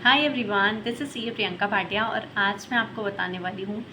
Hi everyone, this is C Priyanka Bhatia और आज मैं आपको बताने वाली हूँ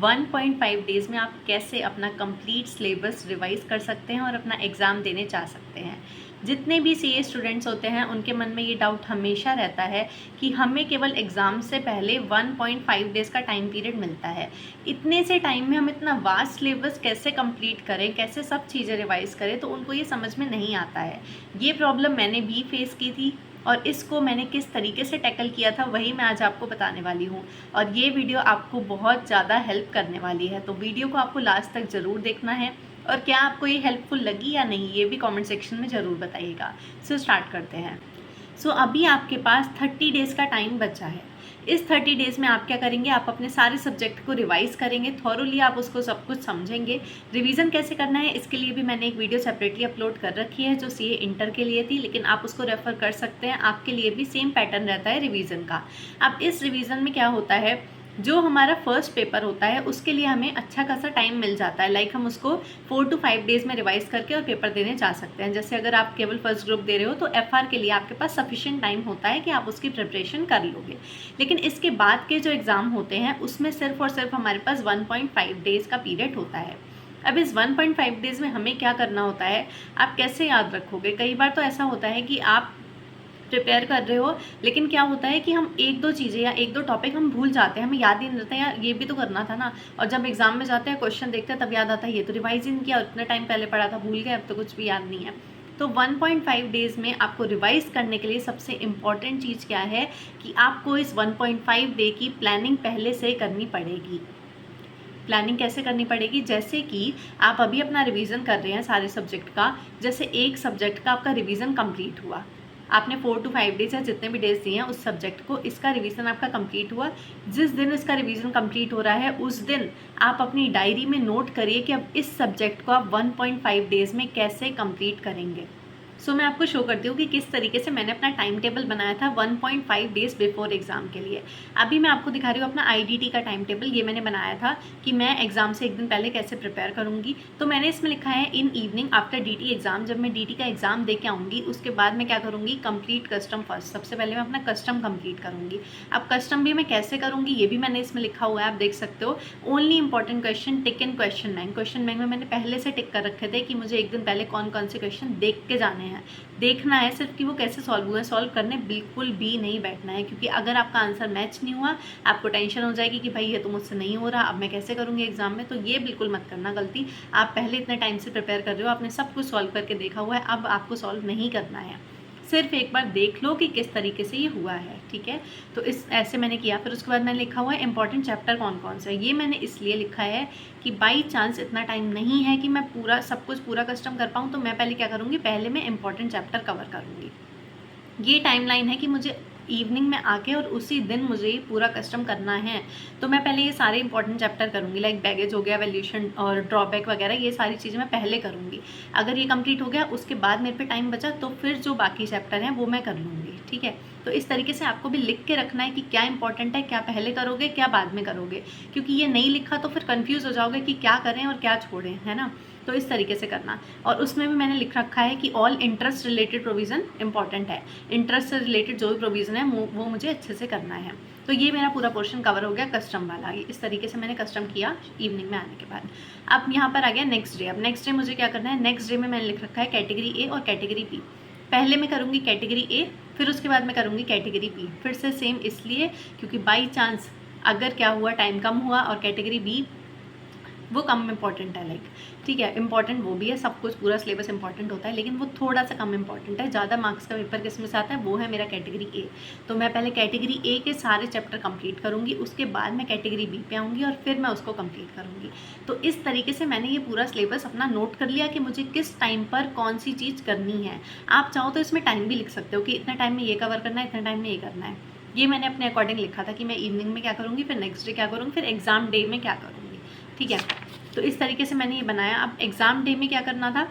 1.5 डेज़ में आप कैसे अपना कंप्लीट सिलेबस रिवाइज कर सकते हैं और अपना एग्ज़ाम देने जा सकते हैं। जितने भी सीए स्टूडेंट्स होते हैं उनके मन में ये डाउट हमेशा रहता है कि हमें केवल एग्ज़ाम से पहले 1.5 डेज़ का टाइम पीरियड मिलता है। इतने से टाइम में हम इतना वास्ट सिलेबस कैसे कंप्लीट करें, कैसे सब चीज़ें रिवाइज करें, तो उनको ये समझ में नहीं आता है। ये प्रॉब्लम मैंने भी फेस की थी और इसको मैंने किस तरीके से टैकल किया था वही मैं आज आपको बताने वाली हूँ। और ये वीडियो आपको बहुत ज़्यादा हेल्प करने वाली है, तो वीडियो को आपको लास्ट तक ज़रूर देखना है। और क्या आपको ये हेल्पफुल लगी या नहीं, ये भी कमेंट सेक्शन में ज़रूर बताइएगा। सो स्टार्ट करते हैं। अभी आपके पास 30 डेज़ का टाइम बचा है। इस 30 डेज़ में आप क्या करेंगे, आप अपने सारे सब्जेक्ट को रिवाइज़ करेंगे, थॉरोली आप उसको सब कुछ समझेंगे। रिवीजन कैसे करना है इसके लिए भी मैंने एक वीडियो सेपरेटली अपलोड कर रखी है जो सीए इंटर के लिए थी, लेकिन आप उसको रेफ़र कर सकते हैं। आपके लिए भी सेम पैटर्न रहता है रिवीजन का। अब इस रिवीजन में क्या होता है, जो हमारा फर्स्ट पेपर होता है उसके लिए हमें अच्छा खासा टाइम मिल जाता है। लाइक हम उसको 4 to 5 डेज़ में रिवाइज करके और पेपर देने जा सकते हैं। जैसे अगर आप केवल फर्स्ट ग्रुप दे रहे हो तो एफआर के लिए आपके पास सफिशिएंट टाइम होता है कि आप उसकी प्रिपरेशन कर लोगे। लेकिन इसके बाद के जो एग्ज़ाम होते हैं उसमें सिर्फ और सिर्फ हमारे पास 1.5 डेज़ का पीरियड होता है। अब इस 1.5 डेज़ में हमें क्या करना होता है, आप कैसे याद रखोगे। कई बार तो ऐसा होता है कि आप प्रिपेयर कर रहे हो, लेकिन क्या होता है कि हम एक दो चीज़ें या एक दो टॉपिक हम भूल जाते हैं, हमें याद ही नहीं रहता यार ये भी तो करना था ना। और जब एग्जाम में जाते हैं क्वेश्चन देखते हैं तब याद आता है ये तो रिवाइज ही नहीं किया, उतना टाइम पहले पढ़ा था, भूल गए, अब तो कुछ भी याद नहीं है। तो 1.5 डेज़ में आपको रिवाइज करने के लिए सबसे इम्पॉर्टेंट चीज़ क्या है कि आपको इस 1.5 डे की प्लानिंग पहले से करनी पड़ेगी। प्लानिंग कैसे करनी पड़ेगी, जैसे कि आप अभी अपना रिवीजन कर रहे हैं सारे सब्जेक्ट का। जैसे एक सब्जेक्ट का आपका रिवीजन कंप्लीट हुआ, आपने 4 to 5 डेज या जितने भी डेज दिए हैं उस सब्जेक्ट को, इसका रिवीजन आपका कंप्लीट हुआ। जिस दिन इसका रिवीजन कंप्लीट हो रहा है उस दिन आप अपनी डायरी में नोट करिए कि अब इस सब्जेक्ट को आप 1.5 डेज में कैसे कंप्लीट करेंगे। मैं आपको शो करती हूँ कि किस तरीके से मैंने अपना टाइम टेबल बनाया था 1.5 डेज़ बिफोर एग्ज़ाम के लिए। अभी मैं आपको दिखा रही हूँ अपना आईडीटी का टाइम टेबल। ये मैंने बनाया था कि मैं एग्ज़ाम से एक दिन पहले कैसे प्रिपेयर करूँगी। तो मैंने इसमें लिखा है in evening after DT exam. जब मैं डीटी का एग्ज़ाम दे के आऊँगी उसके बाद मैं क्या करूँगी, कंप्लीट कस्टम फर्स्ट। सबसे पहले मैं अपना कस्टम कंप्लीट करूँगी। अब कस्टम भी मैं कैसे करूँगी ये भी मैंने इसमें लिखा हुआ है, आप देख सकते हो। ओनली इंपॉर्टेंट क्वेश्चन टिक इन क्वेश्चन बैंक। क्वेश्चन बैंक में मैंने पहले से टिक कर रखे थे कि मुझे एक दिन पहले कौन कौन से क्वेश्चन देख के जाने हैं। देखना है सिर्फ कि वो कैसे सॉल्व हुए, सॉल्व करने बिल्कुल भी नहीं बैठना है, क्योंकि अगर आपका आंसर मैच नहीं हुआ आपको टेंशन हो जाएगी कि भाई ये तो मुझसे नहीं हो रहा, अब मैं कैसे करूँगी एग्जाम में। तो ये बिल्कुल मत करना गलती। आप पहले इतने टाइम से प्रिपेयर कर रहे हो, आपने सब कुछ सॉल्व करके देखा हुआ है, अब आपको सॉल्व नहीं करना है। सिर्फ एक बार देख लो कि किस तरीके से ये हुआ है, ठीक है। तो इस ऐसे मैंने किया। फिर उसके बाद मैंने लिखा हुआ है इंपॉर्टेंट चैप्टर कौन कौन सा है। ये मैंने इसलिए लिखा है कि बाई चांस इतना टाइम नहीं है कि मैं पूरा सब कुछ पूरा कस्टम कर पाऊँ, तो मैं पहले क्या करूँगी, पहले मैं इंपॉर्टेंट चैप्टर कवर करूँगी। ये टाइमलाइन है कि मुझे इवनिंग में आके और उसी दिन मुझे ये पूरा कस्टम करना है। तो मैं पहले ये सारे इंपॉर्टेंट चैप्टर करूँगी, लाइक बैगेज हो गया, वैल्यूएशन और ड्रॉबैक वगैरह, ये सारी चीज़ें मैं पहले करूँगी। अगर ये कंप्लीट हो गया उसके बाद मेरे पे टाइम बचा तो फिर जो बाकी चैप्टर हैं वो मैं कर लूँगी, ठीक है। तो इस तरीके से आपको भी लिख के रखना है कि क्या इंपॉर्टेंट है, क्या पहले करोगे, क्या बाद में करोगे, क्योंकि ये नहीं लिखा तो फिर कन्फ्यूज़ हो जाओगे कि क्या करें और क्या छोड़ें, है ना। तो इस तरीके से करना। और उसमें भी मैंने लिख रखा है कि all interest related provision important है। इंटरेस्ट से रिलेटेड जो भी प्रोविज़न है वो मुझे अच्छे से करना है। तो ये मेरा पूरा पोर्शन कवर हो गया कस्टम वाला। इस तरीके से मैंने कस्टम किया इवनिंग में आने के बाद। अब यहाँ पर आ गया नेक्स्ट डे। अब नेक्स्ट डे मुझे क्या करना है, नेक्स्ट डे में मैंने लिख रखा है कैटेगरी ए और कैटेगरी बी। पहले मैं करूँगी कैटेगरी ए, फिर उसके बाद मैं करूँगी कैटेगरी बी। फिर से सेम इसलिए क्योंकि बाई चांस अगर क्या हुआ, टाइम कम हुआ और कैटेगरी बी वो कम इम्पॉर्टेंट है, लाइक ठीक है, इंपॉर्टेंट वो भी है, सब कुछ पूरा सिलेबस इंपॉर्टेंट होता है, लेकिन वो थोड़ा सा कम इंपॉर्टेंट है। ज़्यादा मार्क्स का पेपर किस में से आता है, वो है मेरा कैटेगरी ए। तो मैं पहले कैटेगरी ए के सारे चैप्टर कंप्लीट करूँगी, उसके बाद मैं कैटेगरी बी पे आऊँगी और फिर मैं उसको कंप्लीट करूँगी। तो इस तरीके से मैंने ये पूरा सिलेबस अपना नोट कर लिया कि मुझे किस टाइम पर कौन सी चीज़ करनी है। आप चाहो तो इसमें टाइम भी लिख सकते हो कि इतना टाइम में ये कवर करना है, इतना टाइम में ये करना है। ये मैंने अपने अकॉर्डिंग लिखा था कि मैं इवनिंग में क्या करूँगी, फिर नेक्स्ट डे क्या करूँगी, फिर एग्ज़ाम डे में क्या करूँगी, ठीक है। तो इस तरीके से मैंने ये बनाया। अब एग्ज़ाम डे में क्या करना था,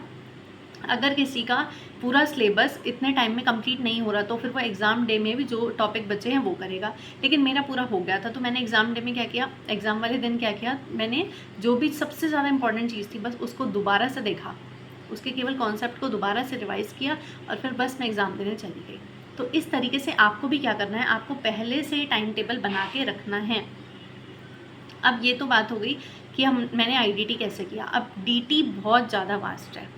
अगर किसी का पूरा सिलेबस इतने टाइम में कंप्लीट नहीं हो रहा तो फिर वो एग्ज़ाम डे में भी जो टॉपिक बचे हैं वो करेगा। लेकिन मेरा पूरा हो गया था, तो मैंने एग्ज़ाम डे में क्या किया, एग्ज़ाम वाले दिन क्या किया, मैंने जो भी सबसे ज़्यादा इंपॉर्टेंट चीज़ थी बस उसको दोबारा से देखा, उसके केवल कॉन्सेप्ट को दोबारा से रिवाइज़ किया और फिर बस मैं एग्ज़ाम देने चली गई। तो इस तरीके से आपको भी क्या करना है, आपको पहले से टाइम टेबल बना के रखना है। अब ये तो बात हो गई कि मैंने आईडीटी कैसे किया। अब डीटी बहुत ज़्यादा वास्ट है।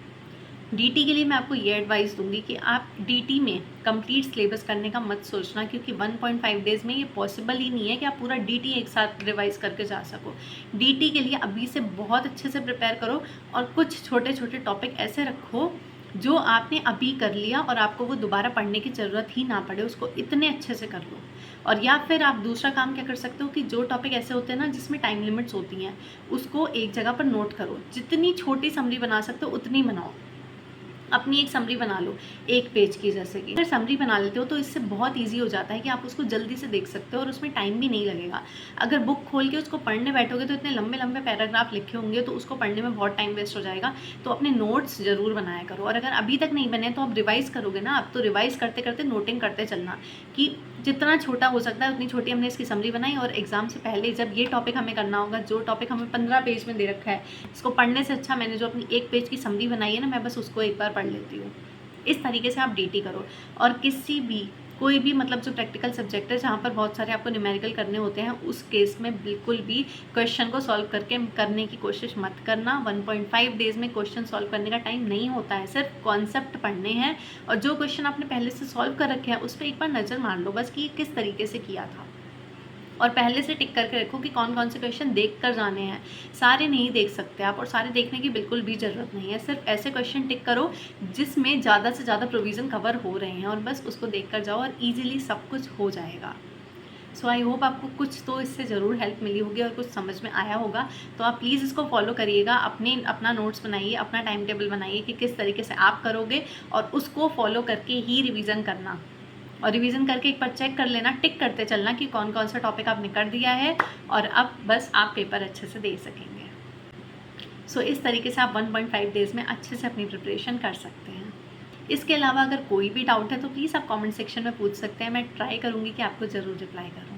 डीटी के लिए मैं आपको ये एडवाइस दूंगी कि आप डीटी में कंप्लीट सिलेबस करने का मत सोचना, क्योंकि 1.5 डेज़ में ये पॉसिबल ही नहीं है कि आप पूरा डीटी एक साथ रिवाइज करके जा सको। डीटी के लिए अभी से बहुत अच्छे से प्रिपेयर करो और कुछ छोटे छोटे टॉपिक ऐसे रखो जो आपने अभी कर लिया और आपको वो दोबारा पढ़ने की ज़रूरत ही ना पड़े, उसको इतने अच्छे से कर लो। और या फिर आप दूसरा काम क्या कर सकते हो कि जो टॉपिक ऐसे होते हैं ना जिसमें टाइम लिमिट्स होती हैं, उसको एक जगह पर नोट करो। जितनी छोटी समरी बना सकते हो उतनी बनाओ। अपनी एक समरी बना लो 1 पेज की, जैसे कि अगर समरी बना लेते हो तो इससे बहुत इजी हो जाता है कि आप उसको जल्दी से देख सकते हो और उसमें टाइम भी नहीं लगेगा। अगर बुक खोल के उसको पढ़ने बैठोगे तो इतने लंबे लंबे पैराग्राफ लिखे होंगे तो उसको पढ़ने में बहुत टाइम वेस्ट हो जाएगा। तो अपने नोट्स ज़रूर बनाया करो, और अगर अभी तक नहीं बने तो आप रिवाइज़ करोगे ना, आप तो रिवाइज़ करते करते नोटिंग करते चलना कि जितना छोटा हो सकता है उतनी छोटी हमने इसकी समरी बनाई। और एग्जाम से पहले जब ये टॉपिक हमें करना होगा, जो टॉपिक हमें 15 पेज में दे रखा है, इसको पढ़ने से अच्छा मैंने जो अपनी 1 पेज की समरी बनाई है ना, मैं बस उसको एक बार पढ़ लेती हूँ। इस तरीके से आप डीटी करो। और किसी भी कोई भी मतलब जो प्रैक्टिकल सब्जेक्ट है जहाँ पर बहुत सारे आपको न्यूमेरिकल करने होते हैं, उस केस में बिल्कुल भी क्वेश्चन को सॉल्व करने की कोशिश मत करना। 1.5 डेज़ में क्वेश्चन सॉल्व करने का टाइम नहीं होता है, सिर्फ कॉन्सेप्ट पढ़ने हैं। और जो क्वेश्चन आपने पहले से सॉल्व कर रखे हैं उस पर एक बार नज़र मार लो बस कि किस तरीके से किया था, और पहले से टिक करके रखो कि कौन कौन से क्वेश्चन देख कर जाने हैं। सारे नहीं देख सकते आप, और सारे देखने की बिल्कुल भी ज़रूरत नहीं है। सिर्फ ऐसे क्वेश्चन टिक करो जिसमें ज़्यादा से ज़्यादा प्रोविज़न कवर हो रहे हैं, और बस उसको देख कर जाओ और ईजिली सब कुछ हो जाएगा। सो आई होप आपको कुछ तो इससे ज़रूर हेल्प मिली होगी और कुछ समझ में आया होगा। तो आप प्लीज़ इसको फॉलो करिएगा, अपना नोट्स बनाइए, अपना टाइम टेबल बनाइए कि किस तरीके से आप करोगे, और उसको फॉलो करके ही रिवीजन करना। और रिवीजन करके एक बार चेक कर लेना, टिक करते चलना कि कौन कौन सा टॉपिक आपने कर दिया है, और अब बस आप पेपर अच्छे से दे सकेंगे। सो इस तरीके से आप 1.5 डेज़ में अच्छे से अपनी प्रिपरेशन कर सकते हैं। इसके अलावा अगर कोई भी डाउट है तो प्लीज़ आप कमेंट सेक्शन में पूछ सकते हैं, मैं ट्राई करूँगी कि आपको ज़रूर रिप्लाई करूँ।